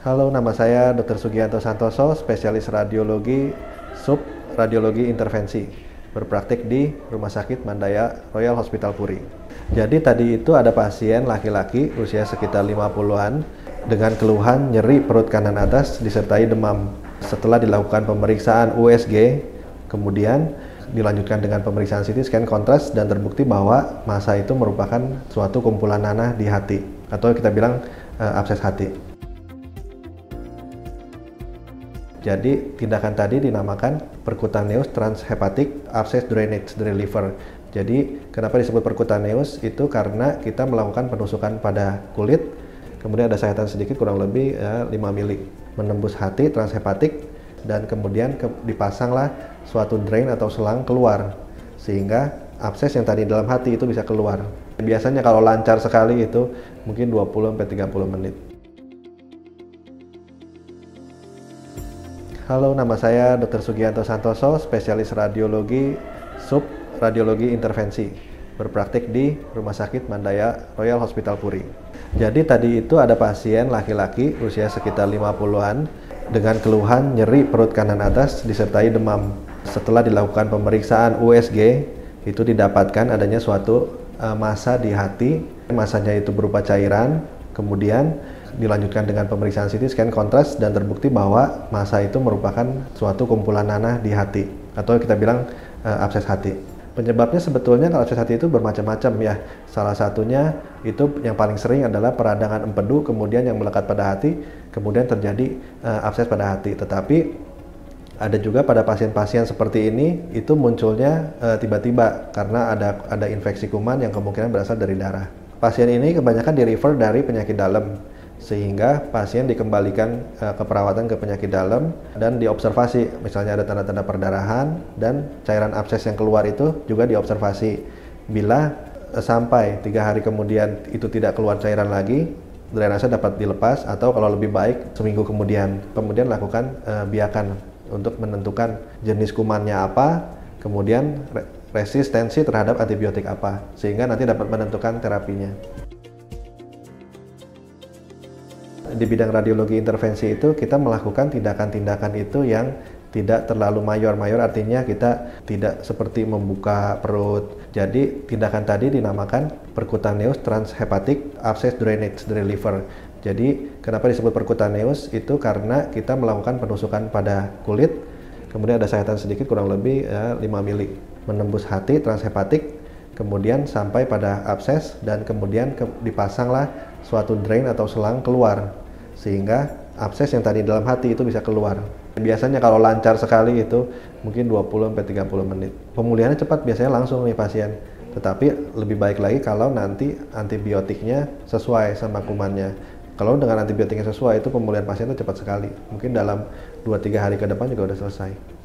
Halo, nama saya Dr. Sugianto Santoso, spesialis radiologi, sub radiologi intervensi, berpraktik di Rumah Sakit Mandaya Royal Hospital Puri. Jadi tadi itu ada pasien laki-laki usia sekitar 50-an dengan keluhan nyeri perut kanan atas disertai demam. Setelah dilakukan pemeriksaan USG, kemudian dilanjutkan dengan pemeriksaan CT scan kontras dan terbukti bahwa massa itu merupakan suatu kumpulan nanah di hati atau kita bilang abses hati. Jadi tindakan tadi dinamakan percutaneous transhepatic abscess drainage dari liver. Jadi kenapa disebut percutaneous itu karena kita melakukan penusukan pada kulit, kemudian ada sayatan sedikit kurang lebih 5 mili menembus hati transhepatik dan kemudian dipasanglah suatu drain atau selang keluar sehingga abses yang tadi dalam hati itu bisa keluar. Biasanya kalau lancar sekali itu mungkin 20-30 menit. Halo, nama saya Dr. Sugianto Santoso, spesialis radiologi, sub radiologi intervensi, berpraktik di Rumah Sakit Mandaya Royal Hospital Puri. Jadi tadi itu ada pasien laki-laki usia sekitar 50-an dengan keluhan nyeri perut kanan atas disertai demam. Setelah dilakukan pemeriksaan USG, itu didapatkan adanya suatu massa di hati, massanya itu berupa cairan, kemudian dilanjutkan dengan pemeriksaan CT scan kontras dan terbukti bahwa massa itu merupakan suatu kumpulan nanah di hati atau kita bilang abses hati. Penyebabnya sebetulnya kalau abses hati itu bermacam-macam ya. Salah satunya itu yang paling sering adalah peradangan empedu kemudian yang melekat pada hati kemudian terjadi abses pada hati. Tetapi ada juga pada pasien-pasien seperti ini itu munculnya tiba-tiba karena ada infeksi kuman yang kemungkinan berasal dari darah. Pasien ini kebanyakan di-refer dari penyakit dalam sehingga pasien dikembalikan ke perawatan ke penyakit dalam dan diobservasi, misalnya ada tanda-tanda perdarahan dan cairan abses yang keluar itu juga diobservasi. Bila sampai 3 hari kemudian itu tidak keluar cairan lagi, drainase dapat dilepas atau kalau lebih baik seminggu kemudian lakukan biakan untuk menentukan jenis kumannya apa, kemudian resistensi terhadap antibiotik apa, sehingga nanti dapat menentukan terapinya. Di bidang radiologi intervensi itu kita melakukan tindakan-tindakan itu yang tidak terlalu mayor, artinya kita tidak seperti membuka perut. Jadi tindakan tadi dinamakan percutaneous transhepatic abscess drainage dari liver. Jadi kenapa disebut percutaneous itu karena kita melakukan penusukan pada kulit, kemudian ada sayatan sedikit kurang lebih 5 mili menembus hati transhepatik, kemudian sampai pada abses dan kemudian dipasanglah suatu drain atau selang keluar sehingga abses yang tadi dalam hati itu bisa keluar. Biasanya kalau lancar sekali itu mungkin 20-30 menit. Pemulihannya cepat, biasanya langsung nih pasien. Tetapi lebih baik lagi kalau nanti antibiotiknya sesuai sama kumannya. Kalau dengan antibiotiknya sesuai itu pemulihan pasien itu cepat sekali. Mungkin dalam 2-3 hari ke depan juga udah selesai.